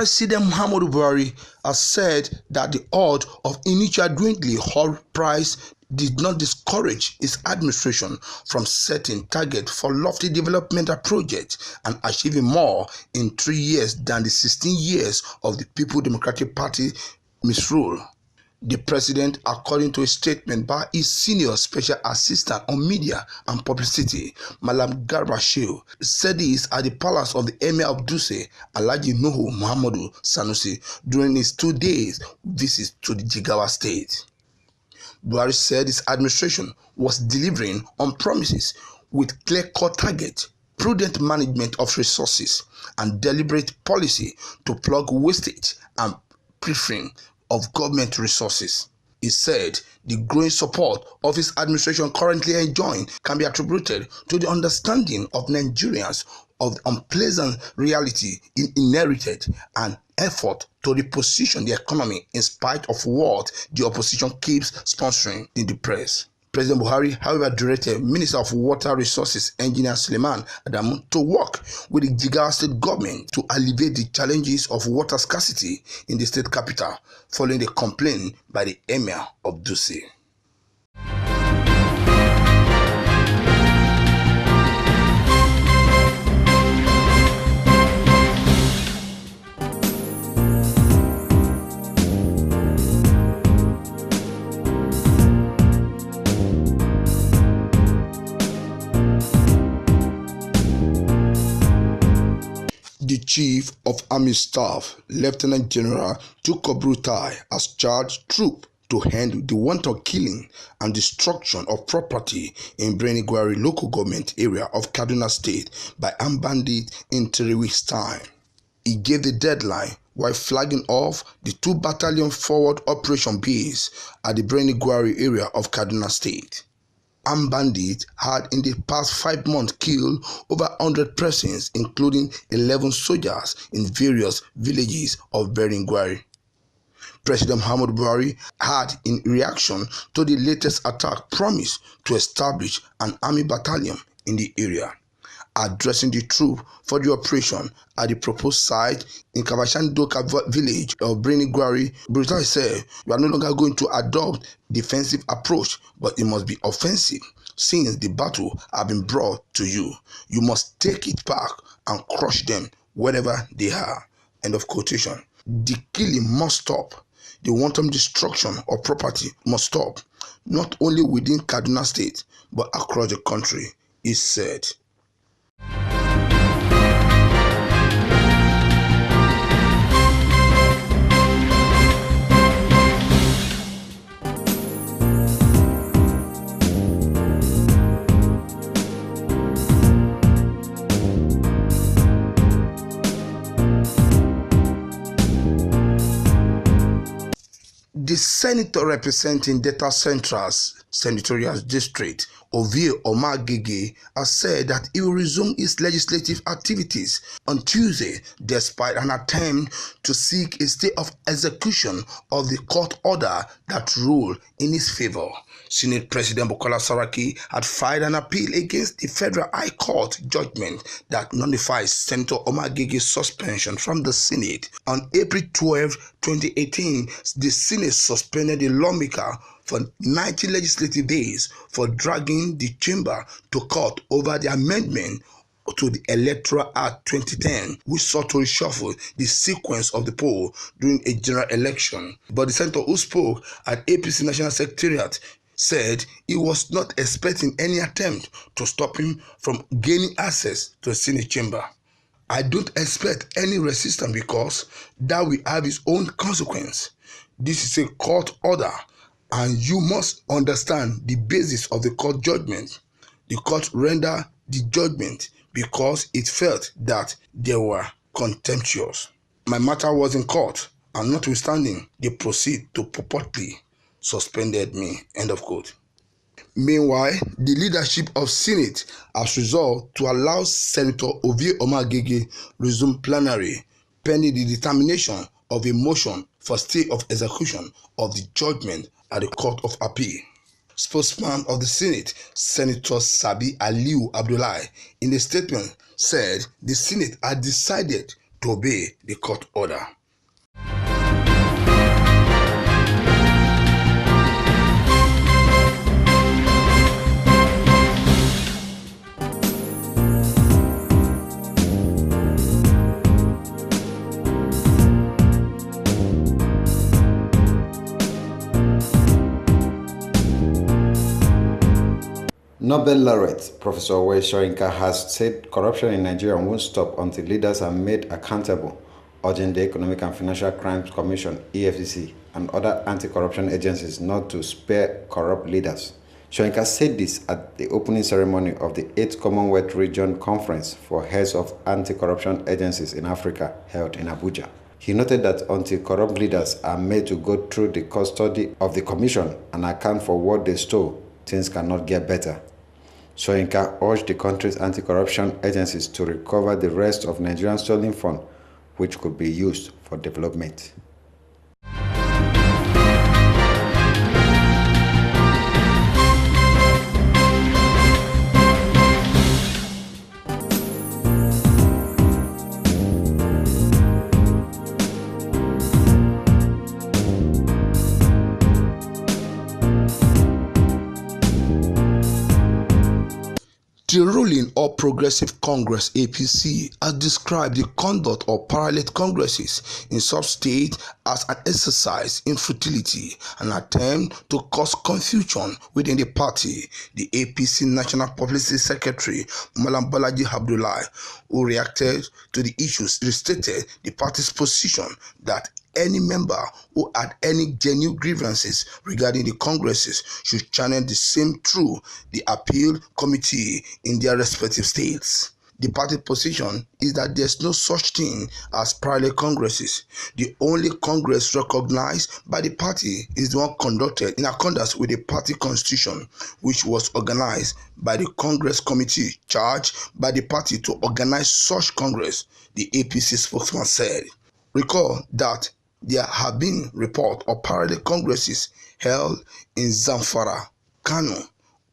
President Muhammadu Buhari has said that the odds of initial dwindling oil price did not discourage his administration from setting targets for lofty developmental projects and achieving more in 3 years than the 16 years of the People's Democratic Party misrule. The president, according to a statement by his senior special assistant on media and publicity, Malam Garba Shehu, said this at the palace of the Emir of Dutse, Alhaji Nuhu Muhammadu Sanusi, during his 2 days visit to the Jigawa state. Buhari said his administration was delivering on promises with clear-cut targets, prudent management of resources, and deliberate policy to plug wastage and pilfering of government resources. He said the growing support of his administration currently enjoying can be attributed to the understanding of Nigerians of the unpleasant reality inherited and effort to reposition the economy in spite of what the opposition keeps sponsoring in the press. President Buhari, however, directed Minister of Water Resources, Engineer Suleiman Adamu, to work with the Jigawa state government to alleviate the challenges of water scarcity in the state capital, following the complaint by the Emir of Dutse. The Chief of Army Staff, Lieutenant General Tukur Buratai, has charged troops to end the wanton killing and destruction of property in Birnin-Gwari local government area of Kaduna State by armed bandits in 3 weeks' time. He gave the deadline while flagging off the 2-battalion forward operation base at the Birnin-Gwari area of Kaduna State. Armed bandits had in the past 5 months killed over 100 persons, including 11 soldiers in various villages of Birnin-Gwari. President Muhammadu Buhari had, in reaction to the latest attack, promised to establish an army battalion in the area. Addressing the troops for the operation at the proposed site in Kabashandoka village of Birnin-Gwari, Buratai said, "We are no longer going to adopt defensive approach, but it must be offensive. Since the battle have been brought to you, you must take it back and crush them wherever they are." End of quotation. The killing must stop. The wanton destruction of property must stop, not only within Kaduna State, but across the country, he said. The senator representing Delta Central's senatorial district, Ovie Omagege, has said that he will resume his legislative activities on Tuesday despite an attempt to seek a stay of execution of the court order that ruled in his favor. Senate President Bukola Saraki had filed an appeal against the Federal High Court judgment that nullifies Senator Omagege's suspension from the Senate. On April 12, 2018, the Senate suspended the lawmaker for 90 legislative days for dragging the chamber to court over the amendment to the Electoral Act 2010, which sought to reshuffle the sequence of the poll during a general election. But the senator who spoke at APC National Secretariat said he was not expecting any attempt to stop him from gaining access to the Senate chamber. "I don't expect any resistance because that will have its own consequence. This is a court order, and you must understand the basis of the court judgment. The court rendered the judgment because it felt that they were contemptuous. My matter was in court, and notwithstanding, they proceed to purportedly suspended me." End of quote. Meanwhile, the leadership of Senate has resolved to allow Senator Ovie Omagege resume plenary pending the determination of a motion for stay of execution of the judgment at the Court of Appeal. Spokesman of the Senate, Senator Sabi Aliu Abdullahi, in a statement said the Senate had decided to obey the court order. Nobel laureate Professor Soyinka has said corruption in Nigeria won't stop until leaders are made accountable, urging the Economic and Financial Crimes Commission (EFCC) and other anti-corruption agencies not to spare corrupt leaders. Soyinka said this at the opening ceremony of the 8th Commonwealth Region Conference for Heads of Anti-Corruption Agencies in Africa held in Abuja. He noted that until corrupt leaders are made to go through the custody of the commission and account for what they stole, things cannot get better. Soyinka urged the country's anti-corruption agencies to recover the rest of Nigerian stolen funds, which could be used for development. The ruling All Progressive Congress (APC) has described the conduct of parallel congresses in some states as an exercise in futility, an attempt to cause confusion within the party. The APC National Publicity Secretary Malam Bolaji Abdullahi, who reacted to the issues, restated the party's position that any member who had any genuine grievances regarding the congresses should channel the same through the appeal committee in their respective states. The party position is that there's no such thing as parallel congresses. The only congress recognized by the party is the one conducted in accordance with the party constitution, which was organized by the Congress committee charged by the party to organize such congress, the APC spokesman said. Recall that there have been reports of parallel congresses held in Zamfara, Kano,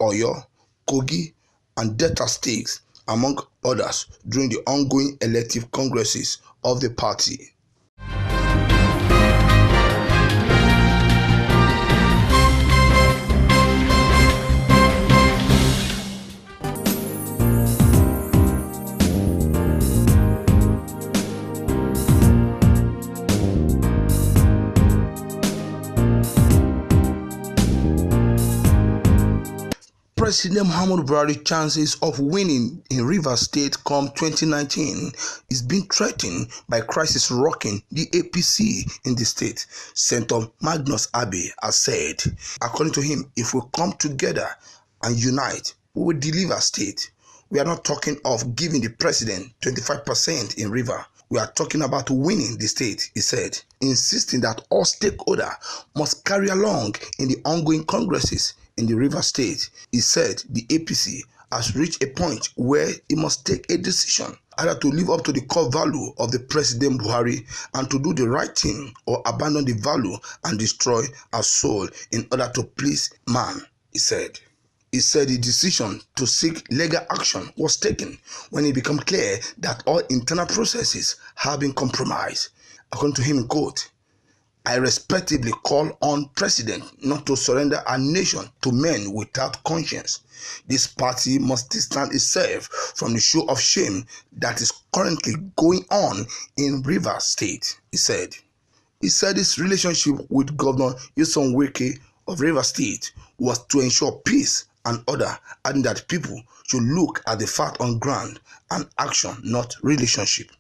Oyo, Kogi, and Delta states, among others, during the ongoing elective congresses of the party. President Muhammadu Buhari's chances of winning in Rivers State come 2019 is being threatened by crisis rocking the APC in the state, Senator Magnus Abe has said. According to him, if we come together and unite, we will deliver state. We are not talking of giving the president 25% in Rivers. We are talking about winning the state, he said, insisting that all stakeholders must carry along in the ongoing congresses in the Rivers State. He said the APC has reached a point where it must take a decision, either to live up to the core value of the President Buhari and to do the right thing, or abandon the value and destroy our soul in order to please man, he said. He said the decision to seek legal action was taken when it became clear that all internal processes have been compromised. According to him, in quote, I respectfully call on President not to surrender our nation to men without conscience. This party must distance itself from the show of shame that is currently going on in Rivers State, he said. He said his relationship with Governor Nyesom Wike of Rivers State was to ensure peace and order, adding that people should look at the fact on ground and action, not relationship.